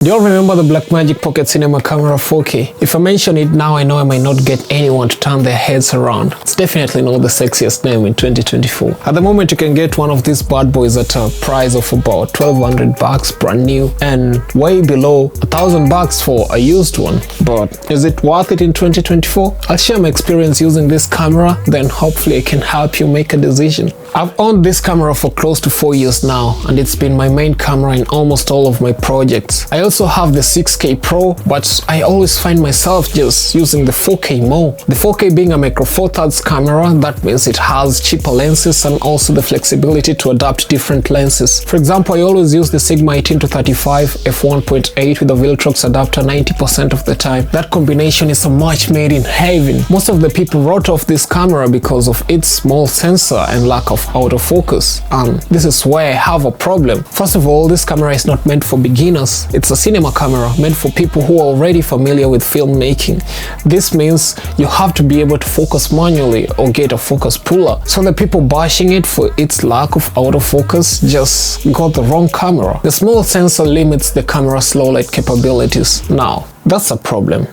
Do you all remember the Blackmagic Pocket Cinema Camera 4K? If I mention it now, I know I might not get anyone to turn their heads around. It's definitely not the sexiest name in 2024. At the moment, you can get one of these bad boys at a price of about 1200 bucks brand new and way below 1000 bucks for a used one. But is it worth it in 2024? I'll share my experience using this camera, then hopefully I can help you make a decision. I've owned this camera for close to 4 years now, and it's been my main camera in almost all of my projects. I also have the 6K Pro, but I always find myself just using the 4K more. The 4K being a micro four thirds camera, that means it has cheaper lenses and also the flexibility to adapt different lenses. For example, I always use the Sigma 18-35 f1.8 with a Viltrox adapter 90% of the time. That combination is a match made in heaven. Most of the people wrote off this camera because of its small sensor and lack of autofocus, and this is where I have a problem. First of all, this camera is not meant for beginners. It's a cinema camera meant for people who are already familiar with filmmaking. This means you have to be able to focus manually or get a focus puller. So the people bashing it for its lack of autofocus just got the wrong camera. The small sensor limits the camera's low light capabilities. Now, that's a problem.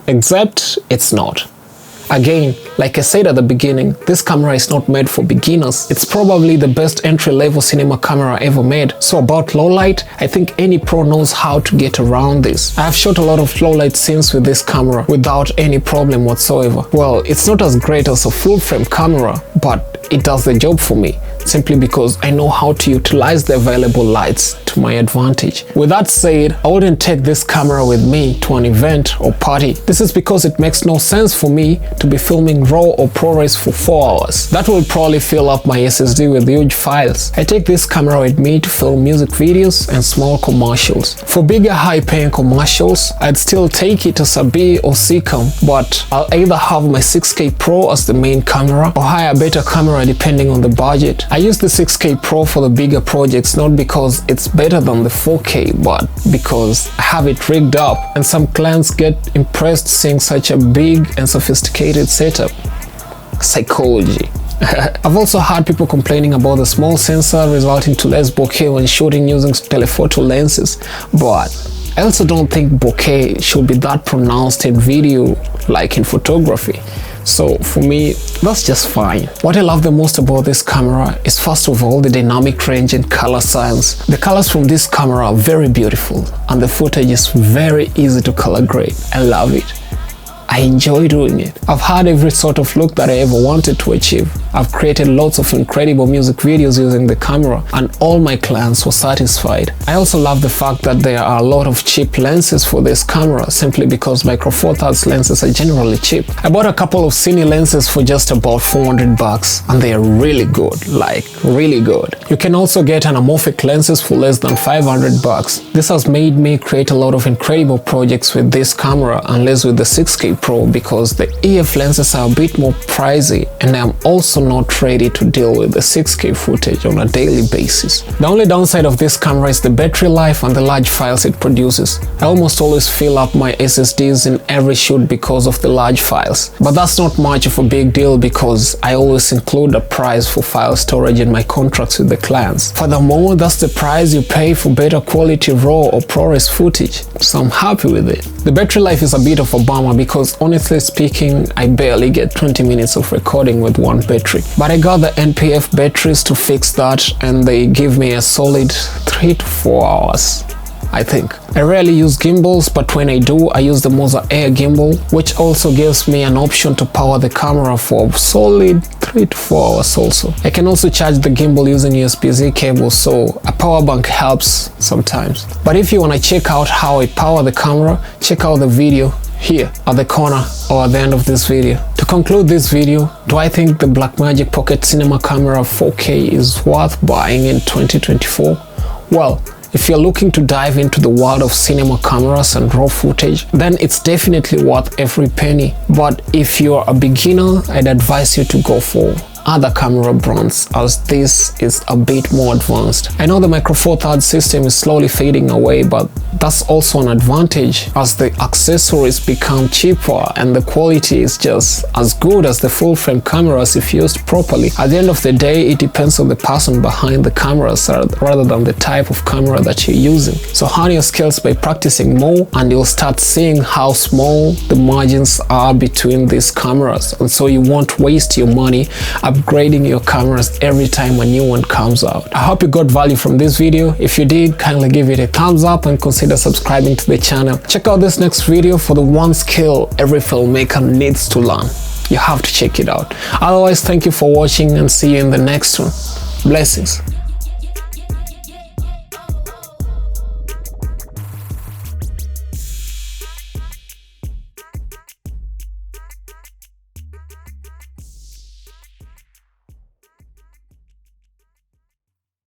Except it's not. Again, like I said at the beginning, this camera is not made for beginners. It's probably the best entry-level cinema camera ever made. So about low light, I think any pro knows how to get around this. I have shot a lot of low light scenes with this camera without any problem whatsoever. Well, it's not as great as a full-frame camera, but it does the job for me, simply because I know how to utilize the available lights to my advantage. With that said, I wouldn't take this camera with me to an event or party. This is because it makes no sense for me to be filming RAW or ProRes for 4 hours. That will probably fill up my SSD with huge files. I take this camera with me to film music videos and small commercials. For bigger high-paying commercials, I'd still take it as a B or C cam, but I'll either have my 6K Pro as the main camera or hire a better camera depending on the budget. I use the 6K Pro for the bigger projects, not because it's better than the 4K, but because I have it rigged up and some clients get impressed seeing such a big and sophisticated setup. Psychology. I've also had people complaining about the small sensor resulting to less bokeh when shooting using telephoto lenses, but I also don't think bokeh should be that pronounced in video like in photography. So for me, that's just fine. What I love the most about this camera is first of all the dynamic range and color science. The colors from this camera are very beautiful and the footage is very easy to color grade. I love it. I enjoy doing it. I've had every sort of look that I ever wanted to achieve. I've created lots of incredible music videos using the camera and all my clients were satisfied. I also love the fact that there are a lot of cheap lenses for this camera simply because micro four thirds lenses are generally cheap. I bought a couple of cine lenses for just about 400 bucks and they are really good, like really good. You can also get anamorphic lenses for less than 500 bucks. This has made me create a lot of incredible projects with this camera and less with the 6K Pro because the EF lenses are a bit more pricey and I'm also not ready to deal with the 6K footage on a daily basis. The only downside of this camera is the battery life and the large files it produces. I almost always fill up my SSDs in every shoot because of the large files. But that's not much of a big deal because I always include a price for file storage in my contracts with the clients. Furthermore, that's the price you pay for better quality RAW or ProRes footage, so I'm happy with it. The battery life is a bit of a bummer because honestly speaking, I barely get 20 minutes of recording with one battery. But I got the NPF batteries to fix that and they give me a solid 3 to 4 hours, I think. I rarely use gimbals, but when I do, I use the Moza Air gimbal, which also gives me an option to power the camera for a solid 3 to 4 hours also. I can also charge the gimbal using USB-C cable, so a power bank helps sometimes. But if you want to check out how I power the camera, check out the video here at the corner or at the end of this video. To conclude this video, do I think the Blackmagic Pocket Cinema Camera 4K is worth buying in 2024? Well, if you're looking to dive into the world of cinema cameras and raw footage, then it's definitely worth every penny. But if you're a beginner, I'd advise you to go for other camera brands, as this is a bit more advanced. I know the Micro Four Thirds system is slowly fading away, but that's also an advantage as the accessories become cheaper and the quality is just as good as the full frame cameras if used properly. At the end of the day, it depends on the person behind the cameras rather than the type of camera that you're using. So hone your skills by practicing more, and you'll start seeing how small the margins are between these cameras, and so you won't waste your money upgrading your cameras every time a new one comes out. I hope you got value from this video. If you did, kindly give it a thumbs up and consider subscribing to the channel. Check out this next video for the one skill every filmmaker needs to learn. You have to check it out. Otherwise, thank you for watching and see you in the next one. Blessings.